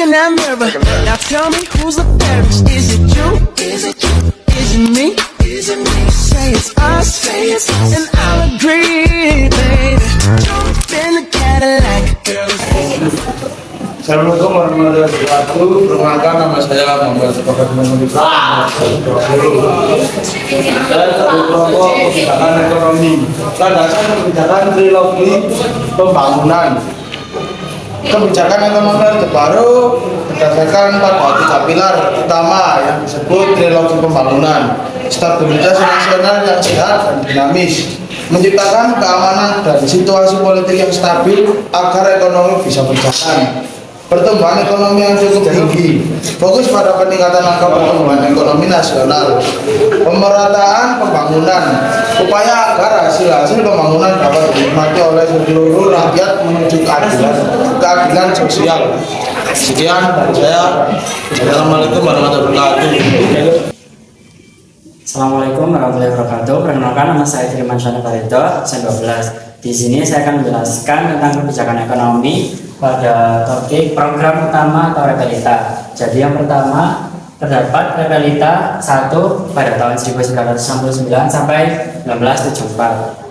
in that mirror. Now tell me who's the fairest? Is it you? Is it you? Is it me? Is it me? Say it's us, and I'll agree, baby. Jump in the Cadillac, girl. Assalamualaikum warahmatullahi wabarakatuh. Perkenalkan, nama saya Muhammad Sepakat Mengulipan. Saya satu kelompok kebijakan ekonomi. Landasan kebijakan trilogi pembangunan. Kebijakan ekonomi Orde Baru berdasarkan pada 3 pilar utama yang disebut trilogi pembangunan. Stabilitas nasional yang sehat dan dinamis, menciptakan keamanan dan situasi politik yang stabil agar ekonomi bisa berjalan. Pertumbuhan ekonomi yang cukup tinggi, fokus pada peningkatan angka pertumbuhan ekonomi nasional, pemerataan pembangunan, upaya agar hasil pembangunan dapat dinikmati oleh seluruh rakyat menuju keadilan sosial. Sekian dari saya. Assalamualaikum warahmatullahi wabarakatuh. Assalamualaikum warahmatullahi wabarakatuh. Perkenalkan, nama saya Firman Syahna Farido, absen 12. Di sini saya akan menjelaskan tentang kebijakan ekonomi pada topik program utama atau repelita. Jadi yang pertama terdapat repelita 1 pada tahun 1969 sampai 1974.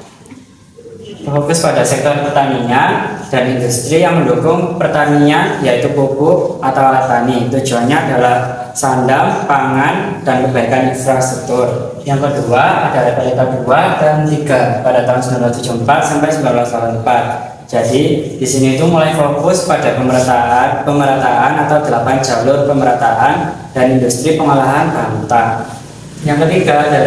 Fokus pada sektor pertanian dan industri yang mendukung pertanian, yaitu pupuk atau alat tani. Tujuannya adalah sandang, pangan, dan perbaikan infrastruktur. Yang kedua ada repelita 2 dan 3 pada tahun 1974 sampai 1984. Jadi di sini itu mulai fokus pada pemerataan atau 8 jalur pemerataan dan industri pengolahan bahan mentah. Yang ketiga ada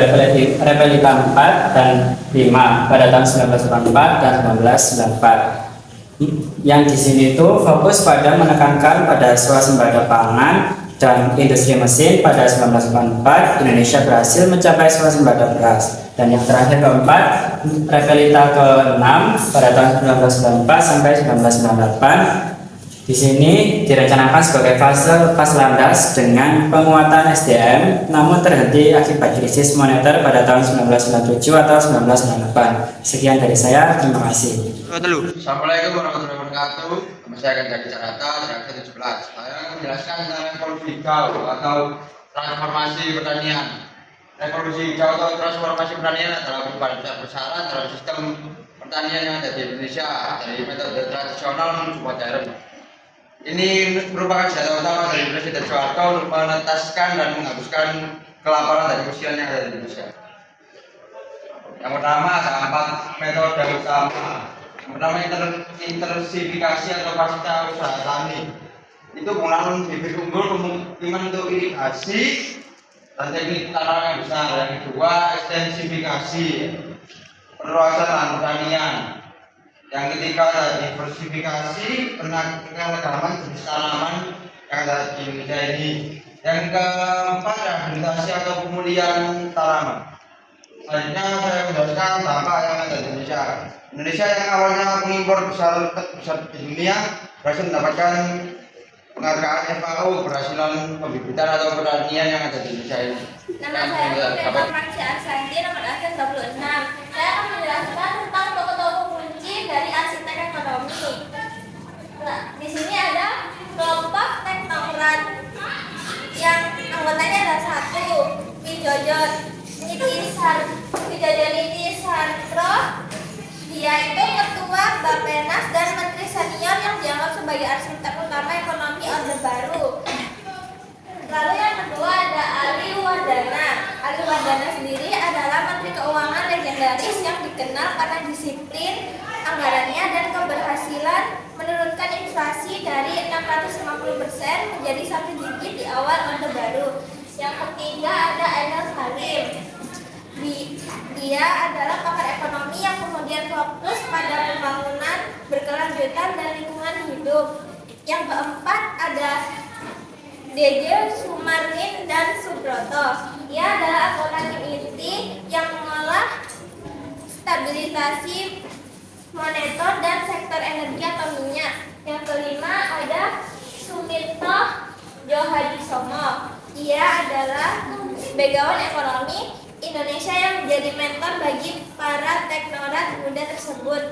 repelita 4 dan 5 pada tahun 1984 dan 1994. Yang di sini itu fokus pada menekankan pada swasembada pangan dan industri mesin. Pada 1984 Indonesia berhasil mencapai swasembada beras. Dan yang terakhir keempat, repelita ke-6 pada tahun 1994 sampai 1998. Di sini direncanakan sebagai fase lepas landas dengan penguatan SDM, namun terhenti akibat krisis moneter pada tahun 1997 atau 1998. Sekian dari saya, terima kasih. Assalamualaikum warahmatullahi wabarakatuh. Nama saya akan jadi Carata, saya 17. Saya akan menjelaskan tentang revolusi hijau atau transformasi pertanian. Revolusi hijau atau transformasi pertanian adalah perubahan bersyarat dalam sistem pertanian yang ada di Indonesia dari metode tradisional menuju modern. Ini merupakan senjata utama dari Presiden Soeharto untuk menuntaskan dan menghapuskan kelaparan dan kemiskinan yang ada di Indonesia. Yang pertama ada 4 metode utama. Yang pertama intensifikasi atau pasca usaha tani. Itu penggunaan bibit unggul, kemungkinan untuk irigasi dan teknik tanam yang besar. Yang kedua ekstensifikasi, perluasan lahan pertanian. Yang ketiga ada diversifikasi, penanaman jenis tanaman yang ada di Indonesia ini. Yang keempat rehabilitasi atau pemulihan tanaman. Selanjutnya saya menjelaskan dampak yang ada di Indonesia. Indonesia yang awalnya pengimpor besar di dunia berhasil mendapatkan penghargaan FAO keberhasilan pembibitan atau pertanian yang ada di Indonesia ini. Nama saya Franci Arsanti, nomor absen 26. Saya akan menjelaskan tentang tokoh-tokoh kunci dari arsitek ekonomi. Nah, di sini ada kelompok teknokrat yang anggotanya ada 1 Wijojo Nitisartro. Dia itu ketua Bappenas dan menteri senior yang dianggap sebagai arsitek utama ekonomi Orde Baru. Lalu yang kedua ada Ali Wardana. Ali Wardana sendiri adalah menteri keuangan legendaris yang dikenal karena disiplin anggarannya dan keberhasilan menurunkan inflasi dari 650% menjadi 1 digit di awal Orde Baru. Yang ketiga ada Enel Salim. Dia adalah pakar ekonomi yang kemudian fokus pada pembangunan berkelanjutan dan lingkungan hidup. Yang keempat ada DJ Sumarmin dan Subroto. Ia adalah anggota tim inti yang mengolah stabilisasi moneter dan sektor energi atau minyak. Yang kelima ada Sumirto Djohadisomo. Ia adalah background ekonomi Indonesia yang menjadi mentor bagi para teknokrat muda tersebut.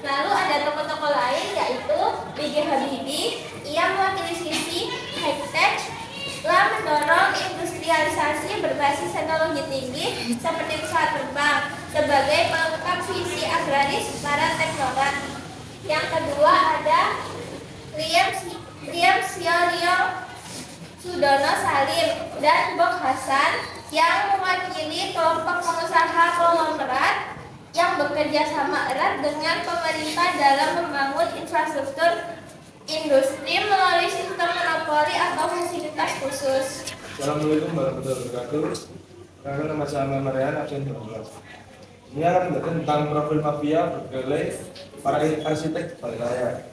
Lalu ada tokoh-tokoh lain yaitu B.J. Habibie. Ia mewakili sisi high-tech telah mendorong industrialisasi berbasis teknologi tinggi seperti pesawat terbang sebagai pelengkap visi agraris para teknokrat. Yang kedua ada Liam Siorio Sudono Salim dan Bok Hasan yang mewakili kelompok pengusaha konglomerat yang bekerja sama erat dengan pemerintah dalam membangun infrastruktur industri melalui sistem monopoli atau fasilitas khusus. Assalamualaikum warahmatullahi wabarakatuh. Perkenalkan nama saya Marian, absen 12. Ini akan menjelaskan tentang profil mafia berkeley para arsitek Bali Raya.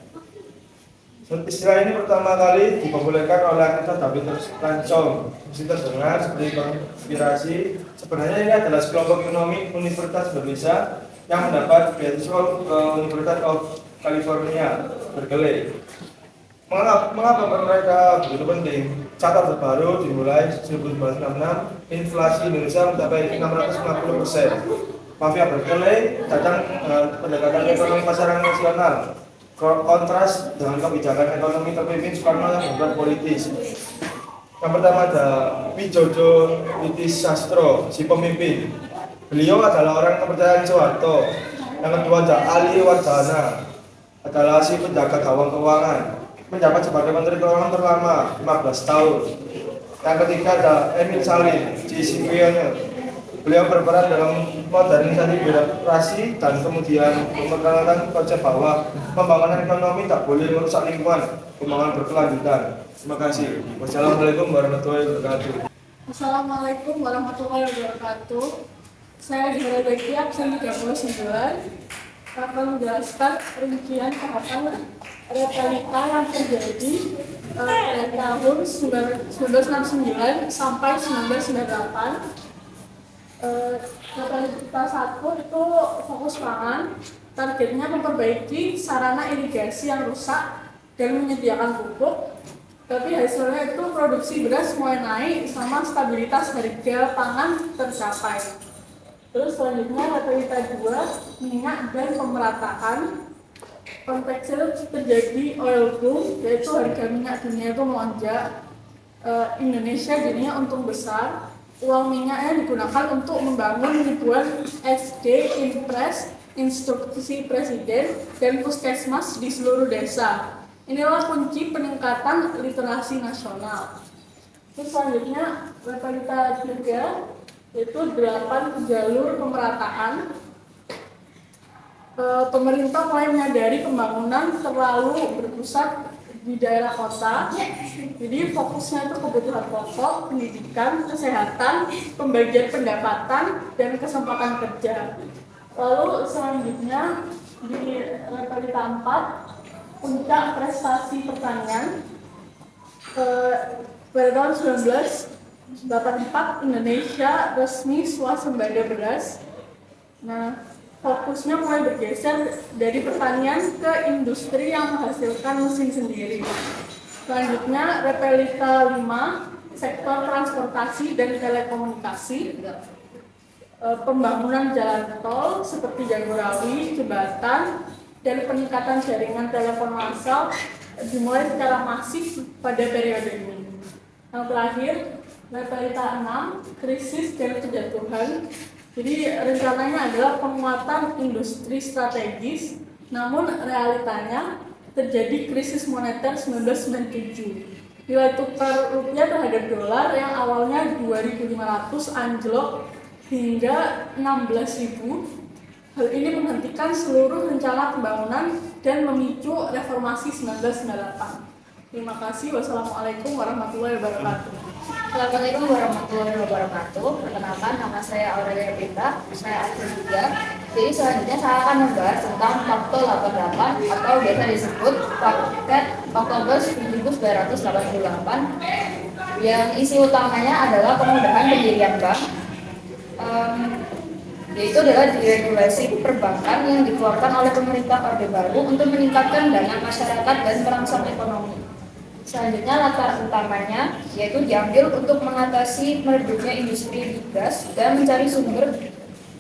Istilah ini pertama kali dipopulerkan oleh aktivis David Lancong. Mesti terdengar seperti konspirasi. Sebenarnya ini adalah sekelompok ekonomi Universitas Indonesia yang mendapat beasiswa ke Universitas of California, Berkeley. Mengapa mereka begitu penting? Catatan terbaru dimulai 1966, inflasi Indonesia mencapai 650%. Mafia Berkeley datang pendekatan ekonomi pasaran nasional. Kontras dengan kebijakan ekonomi terpimpin Soekarno yang berbuat politis. Yang pertama ada Wijojo Witisastro, si pemimpin. Beliau adalah orang kepercayaan Soeharto. Yang kedua ada Ali Wardana, adalah si penjaga gawang keuangan, menjabat sebagai Menteri Keuangan terlama 15 tahun. Yang ketiga ada Emil Salim, si Sipioner. Beliau berperan dalam modernisasi birokrasi dan kemudian memperkenalkan konsep bahwa pembangunan ekonomi tak boleh merusak lingkungan, pembangunan berkelanjutan. Terima kasih. Wassalamualaikum warahmatullahi wabarakatuh. Assalamualaikum warahmatullahi wabarakatuh. Saya Zahra Beki, absen 39, akan menjelaskan rincian tahapan realita yang terjadi pada tahun 1969 sampai 1998. Realita 1 itu fokus pangan, targetnya memperbaiki sarana irigasi yang rusak dan menyediakan pupuk. Tapi hasilnya itu produksi beras mulai naik sama stabilitas harga pangan tercapai. Terus selanjutnya realita 2, minyak dan pemerataan. Konteksnya terjadi oil boom, yaitu harga minyak dunia itu melonjak. Indonesia jadinya untung besar. Uang minyaknya digunakan untuk membangun ribuan SD, Impres, instruksi presiden, dan puskesmas di seluruh desa. Inilah kunci peningkatan literasi nasional. Terus selanjutnya, realita 3, yaitu 8 jalur pemerataan. Pemerintah mulai menyadari pembangunan terlalu berpusat di daerah kota, jadi fokusnya itu kebutuhan pokok, pendidikan, kesehatan, pembagian pendapatan, dan kesempatan kerja. Lalu selanjutnya di realita 4, puncak prestasi pertanian. Pada tahun 1984 Indonesia resmi swasembada beras. Nah, fokusnya mulai bergeser dari pertanian ke industri yang menghasilkan mesin sendiri. Selanjutnya, realita 5, sektor transportasi dan telekomunikasi. Pembangunan jalan tol seperti Jagorawi, jembatan, dan peningkatan jaringan telepon massal dimulai secara masif pada periode ini. Yang terakhir, realita 6, krisis dan kejatuhan. Jadi rencananya adalah penguatan industri strategis, namun realitanya terjadi krisis moneter 1997. Nilai tukar rupiah terhadap dolar yang awalnya 2.500 anjlok hingga 16.000. Hal ini menghentikan seluruh rencana pembangunan dan memicu reformasi 1998. Terima kasih. Wassalamualaikum warahmatullahi wabarakatuh. Assalamualaikum warahmatullahi wabarakatuh. Perkenalkan, nama saya Aurelia Pinta, saya absen 3. Jadi selanjutnya saya akan membahas tentang Fakta 88 atau biasa disebut Paket Oktober 1988, yang isi utamanya adalah kemudahan pendirian bank, yaitu adalah regulasi perbankan yang dikeluarkan oleh pemerintah Orde Baru untuk meningkatkan dana masyarakat dan merangsang ekonomi. Selanjutnya latar utamanya yaitu diambil untuk mengatasi meredupnya industri gas dan mencari sumber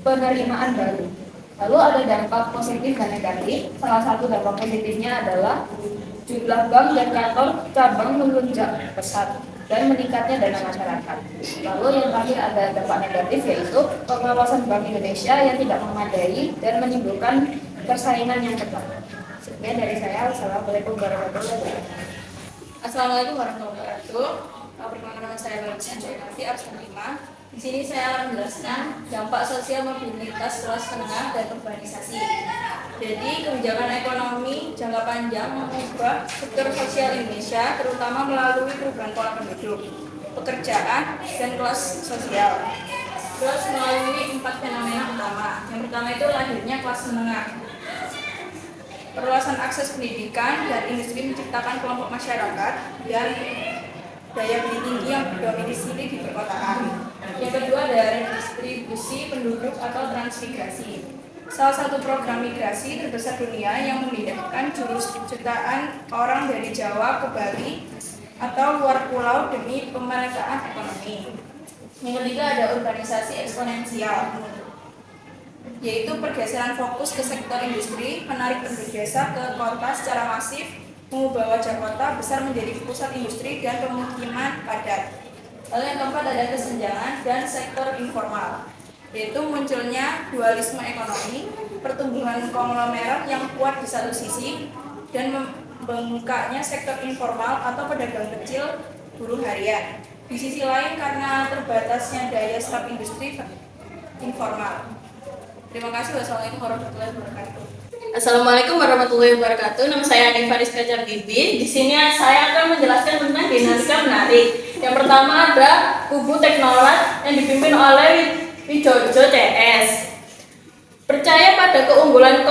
penerimaan baru. Lalu ada dampak positif dan negatif. Salah satu dampak positifnya adalah jumlah bank dan kantor cabang melonjak pesat dan meningkatnya dana masyarakat. Lalu yang terakhir ada dampak negatif, yaitu pengawasan Bank Indonesia yang tidak memadai dan menimbulkan persaingan yang ketat. Sekian dari saya. Assalamualaikum warahmatullahi wabarakatuh. Assalamualaikum warahmatullahi wabarakatuh. Perkenalkan nama saya Barusan Joyati absen 5. Di sini saya akan menjelaskan dampak sosial mobilitas kelas menengah dan urbanisasi. Jadi kebijakan ekonomi jangka panjang mengubah struktur sosial Indonesia, terutama melalui perubahan pola penduduk, pekerjaan, dan kelas sosial. Terus melalui 4 fenomena utama. Yang pertama itu lahirnya kelas menengah. Perluasan akses pendidikan dan industri menciptakan kelompok masyarakat dan daya beli tinggi yang berdomisili di perkotaan. Yang kedua ada redistribusi penduduk atau transmigrasi. Salah satu program migrasi terbesar dunia yang memindahkan jutaan orang dari Jawa ke Bali atau luar pulau demi pemerataan ekonomi. Yang ketiga ada urbanisasi eksponensial, yaitu pergeseran fokus ke sektor industri, menarik penduduk desa ke kota secara masif, mengubah wajah kota besar menjadi pusat industri dan pemukiman padat. Lalu yang keempat ada kesenjangan dan sektor informal, yaitu munculnya dualisme ekonomi, pertumbuhan konglomerat yang kuat di satu sisi, dan membengkaknya sektor informal atau pedagang kecil buruh harian. Di sisi lain karena terbatasnya daya serap industri informal. Terima kasih. Wassalamualaikum warahmatullahi wabarakatuh. Assalamualaikum warahmatullahi wabarakatuh. Nama saya Anifaris Kajar Bibi. Di sini saya akan menjelaskan tentang dinamika menarik. Yang pertama ada kubu teknolat yang dipimpin oleh Wijojo CS. Percaya pada keunggulan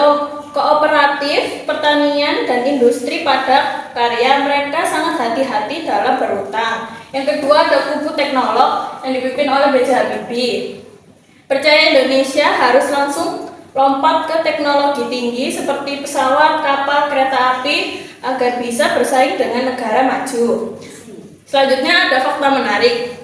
kooperatif, pertanian, dan industri padat karya, mereka sangat hati-hati dalam berhutang. Yang kedua ada kubu teknolog yang dipimpin oleh B.J. Habibie. Percaya Indonesia harus langsung lompat ke teknologi tinggi seperti pesawat, kapal, kereta api agar bisa bersaing dengan negara maju. Selanjutnya ada fakta menarik.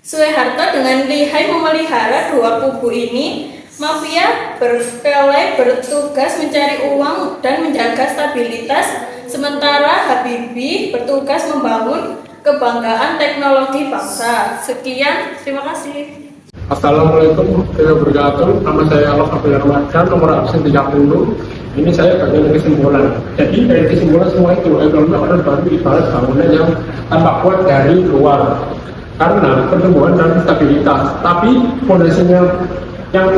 Soeharto dengan lihai memelihara dua kubu ini. Mafia berpele bertugas mencari uang dan menjaga stabilitas, sementara Habibie bertugas membangun kebanggaan teknologi bangsa. Sekian, terima kasih. Assalamualaikum warahmatullahi wabarakatuh. Nama saya Alok Abdul Ramadan, nomor absen 30. Ini saya bagian dari kesimpulan. Jadi dari kesimpulan semua itu ekonomi Orde Baru ibarat bangunan yang tanpa kuat dari luar karena pertumbuhan dan stabilitas, tapi fondasinya yang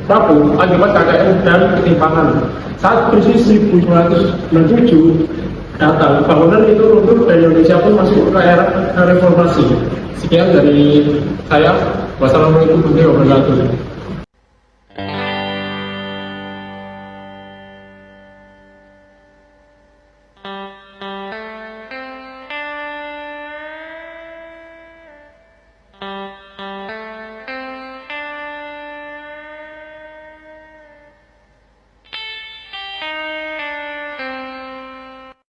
rapuh akibat KKN dan ketimpangan. Saat krisis 1997 datang, bangunan itu runtuh dan Indonesia pun masuk ke era reformasi. Sekian dari saya. Wassalamualaikum warahmatullahi wabarakatuh.